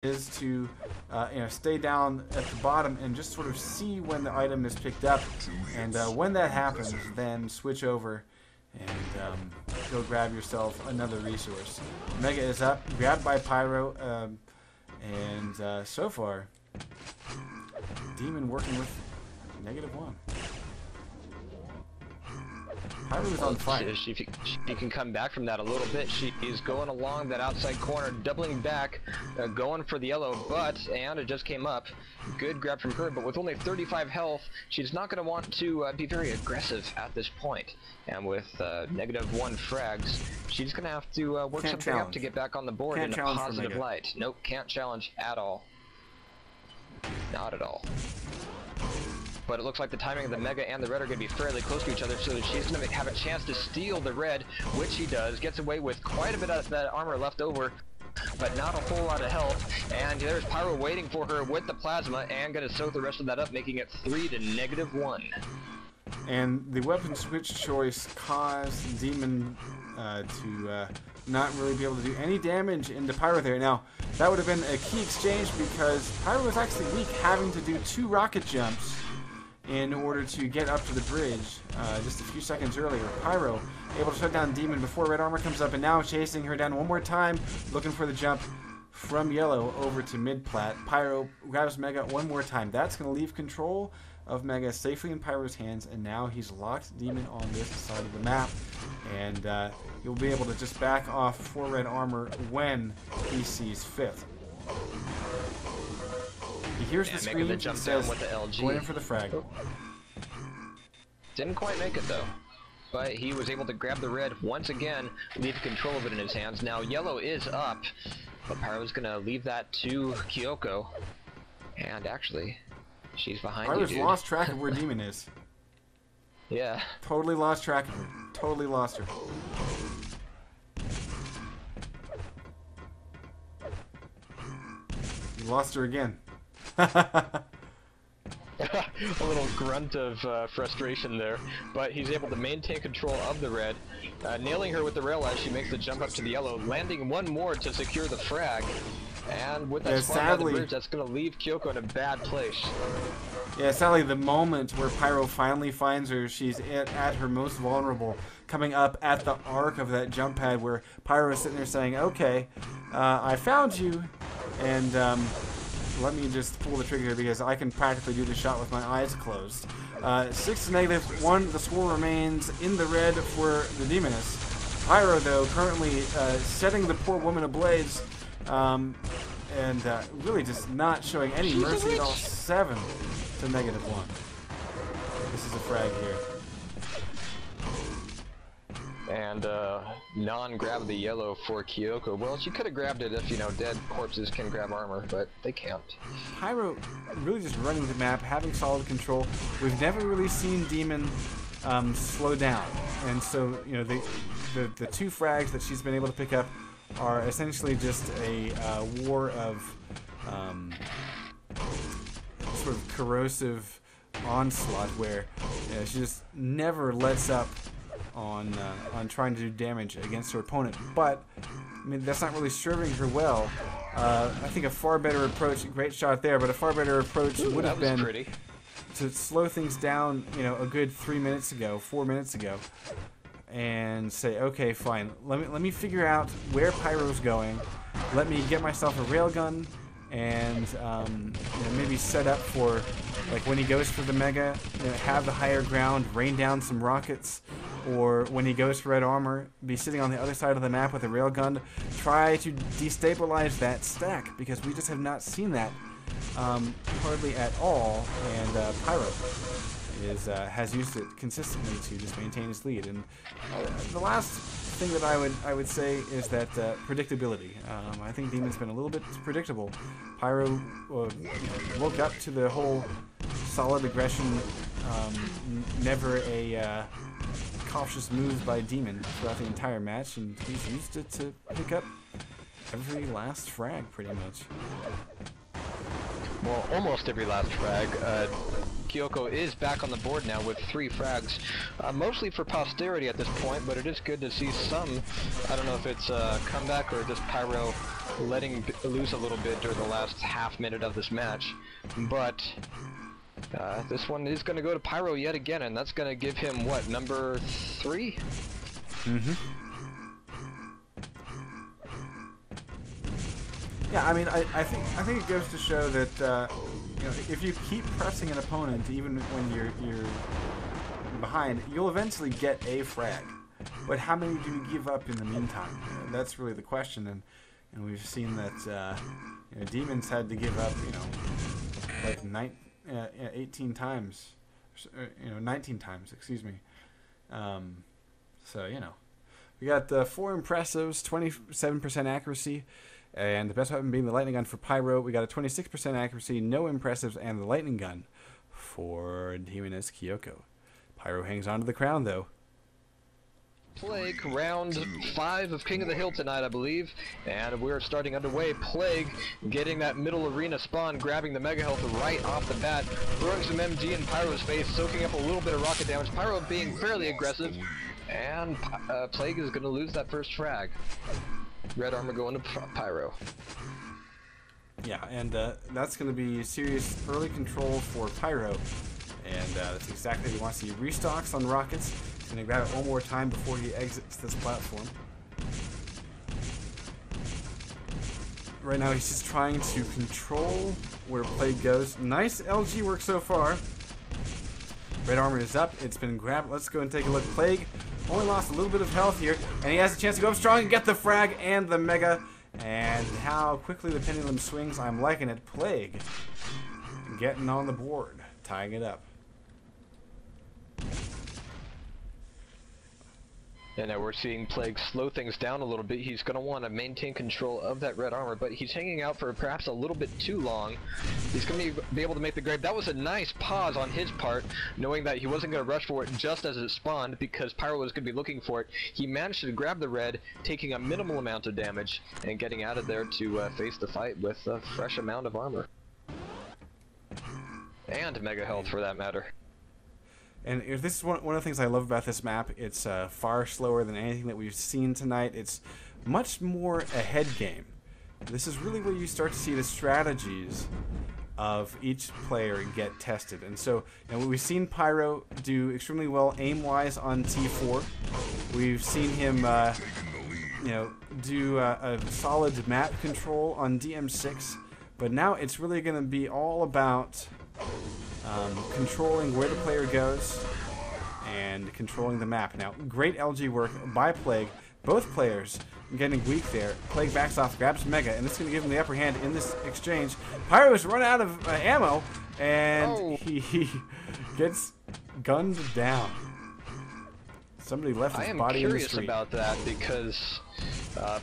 is to stay down at the bottom and just sort of see when the item is picked up, and when that happens, then switch over and go grab yourself another resource. Mega is up, grabbed by Pyro, and so far, Demon working with -1. Pyro is on fire. She can come back from that a little bit. She is going along that outside corner, doubling back, going for the yellow, but Ayana just came up. Good grab from her, but with only 35 health, she's not going to want to be very aggressive at this point. And with -1 frags, she's going to have to work something up to get back on the board in a positive light. Nope, can't challenge at all. Not at all. But it looks like the timing of the Mega and the Red are going to be fairly close to each other, so she's going to have a chance to steal the Red, which she does. Gets away with quite a bit of that armor left over, but not a whole lot of health. And there's Pyro waiting for her with the Plasma, and going to soak the rest of that up, making it 3 to -1. And the weapon switch choice caused Demon to not really be able to do any damage into Pyro there. Now, that would have been a key exchange because Pyro was actually weak, having to do 2 rocket jumps in order to get up to the bridge just a few seconds earlier. Pyro able to shut down Demon before Red Armor comes up, and now chasing her down one more time, looking for the jump from Yellow over to mid-plat. Pyro grabs Mega one more time. That's going to leave control of Mega safely in Pyro's hands, and now he's locked Demon on this side of the map, and he'll be able to just back off for Red Armor when he sees fit. He hears the scream and says, going in for the frag. Didn't quite make it though, but he was able to grab the Red once again, leave control of it in his hands. Now Yellow is up, but Pyro's gonna leave that to Kyoko, and actually, she's behind you, dude. Pyro's lost track of where Demon is. Yeah. Totally lost track of her. Totally lost her. You lost her again. A little grunt of frustration there, but he's able to maintain control of the Red, nailing her with the rail as she makes the jump up to the Yellow, landing one more to secure the frag, and with that spot by the bridge, that's going to leave Kyoko in a bad place. Yeah, sadly, the moment where Pyro finally finds her, she's at her most vulnerable, coming up at the arc of that jump pad where Pyro is sitting there saying, okay, I found you, and let me just pull the trigger here because I can practically do the shot with my eyes closed. 6 to -1, the score remains in the red for the Demoness. Pyro, though, currently setting the poor woman ablaze, and really just not showing any mercy at all. 7 to -1. This is a frag here. And non-grab the Yellow for Kyoko. Well, she could have grabbed it if, you know, dead corpses can grab armor, but they can't. Pyro really just running the map, having solid control. We've never really seen Demon slow down, and so, you know, the 2 frags that she's been able to pick up are essentially just a war of sort of corrosive onslaught where she just never lets up on trying to do damage against her opponent. But I mean, that's not really serving her well. I think a far better approach, great shot there, but a far better approach would have been to slow things down, you know, a good 4 minutes ago, and say, okay, fine, let me figure out where Pyro's going, let me get myself a railgun, and you know, maybe set up for, like, when he goes for the Mega, you know, have the higher ground, rain down some rockets, or when he goes for Red Armor, be sitting on the other side of the map with a railgun, try to destabilize that stack, because we just have not seen that hardly at all, and Pyro has used it consistently to just maintain his lead. And the last thing that I would say is that predictability. I think Demon's been a little bit predictable. Pyro woke up to the whole solid aggression, never a cautious move by Demon throughout the entire match, and he's used it to pick up every last frag, pretty much. Well, almost every last frag. Kyoko is back on the board now with 3 frags, mostly for posterity at this point, but it is good to see some, I don't know if it's a comeback or just Pyro letting loose a little bit during the last half minute of this match. But this one is going to go to Pyro yet again, and that's going to give him, what, number 3? Mm-hmm. Yeah, I mean, I think it goes to show that you know, if you keep pressing an opponent even when you're behind, you'll eventually get a frag. But how many do you give up in the meantime? That's really the question, and we've seen that you know, Demons had to give up, you know, like 18 times, you know, 19 times, excuse me. So you know, we got 4 impressives, 27% accuracy. And the best weapon being the lightning gun for Pyro. We got a 26% accuracy, no impressives, and the lightning gun for Demoness Kyoko. Pyro hangs on to the crown, though. Plague, round 5 of King of the Hill tonight, I believe. And we're starting underway. Plague getting that middle arena spawn, grabbing the Mega Health right off the bat, throwing some MG in Pyro's face, soaking up a little bit of rocket damage. Pyro being fairly aggressive, and Plague is going to lose that first frag. Red armor going to Pyro. Yeah, and that's going to be serious early control for Pyro. And that's exactly what he wants. He restocks on rockets. He's going to grab it one more time before he exits this platform. Right now he's just trying to control where Plague goes. Nice LG work so far. Red armor is up. It's been grabbed. Let's go and take a look. Plague only lost a little bit of health here, and he has a chance to go up strong and get the frag and the mega. And how quickly the pendulum swings, I'm liking it. Plague getting on the board, tying it up. And now we're seeing Plague slow things down a little bit. He's going to want to maintain control of that red armor, but he's hanging out for perhaps a little bit too long. He's going to be able to make the grab. That was a nice pause on his part, knowing that he wasn't going to rush for it just as it spawned, because Pyro was going to be looking for it. He managed to grab the red, taking a minimal amount of damage, and getting out of there to face the fight with a fresh amount of armor. And Mega Health, for that matter. And this is one of the things I love about this map. It's far slower than anything that we've seen tonight. It's much more a head game. This is really where you start to see the strategies of each player get tested. And so, you know, we've seen Pyro do extremely well aim-wise on T4. We've seen him, you know, do a solid map control on DM6. But now it's really going to be all about controlling where the player goes and controlling the map. Now, great LG work by Plague. Both players getting weak there. Plague backs off, grabs Mega, and this is going to give him the upper hand in this exchange. Pyro has run out of ammo, and he gets gunned down. Somebody left his body in the street. I am curious about that, because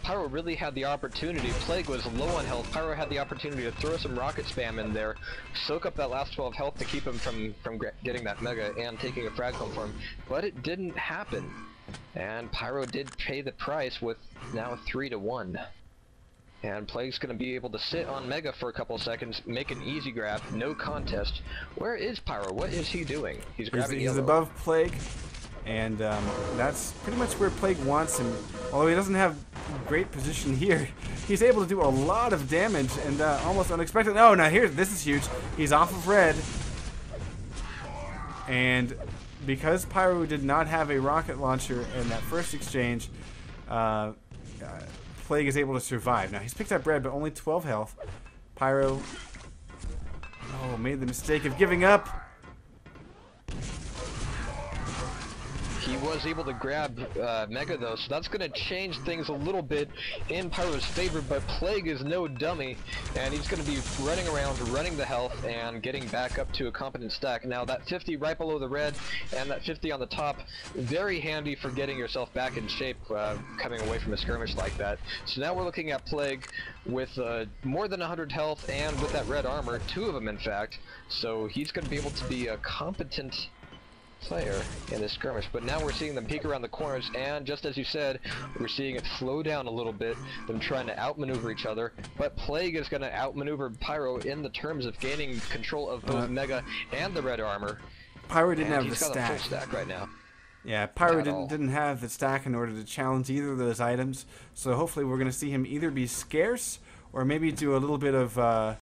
Pyro really had the opportunity. Plague was low on health. Pyro had the opportunity to throw some rocket spam in there, soak up that last 12 health to keep him from getting that Mega and taking a frag home for him. But it didn't happen. And Pyro did pay the price with now 3-1. And Plague's going to be able to sit on Mega for a couple of seconds, make an easy grab, no contest. Where is Pyro? What is he doing? He's grabbing He's above Plague. And that's pretty much where Plague wants him. Although he doesn't have great position here, he's able to do a lot of damage and almost unexpected. Oh, now this is huge. He's off of red. And because Pyro did not have a rocket launcher in that first exchange, Plague is able to survive. Now he's picked up red, but only 12 health. Pyro made the mistake of giving up. He was able to grab Mega though, so that's going to change things a little bit in Pyro's favor, but Plague is no dummy, and he's going to be running around, running the health, and getting back up to a competent stack. Now that 50 right below the red, and that 50 on the top, very handy for getting yourself back in shape coming away from a skirmish like that. So now we're looking at Plague with more than 100 health, and with that red armor, 2 of them in fact, so he's going to be able to be a competent player in this skirmish. But now we're seeing them peek around the corners, and just as you said, we're seeing it slow down a little bit, them trying to outmaneuver each other. But Plague is going to outmaneuver Pyro in the terms of gaining control of both Mega and the red armor. Pyro didn't have the stack. He's got a full stack right now. Yeah, Pyro At all. didn't have the stack in order to challenge either of those items, so hopefully we're going to see him either be scarce or maybe do a little bit of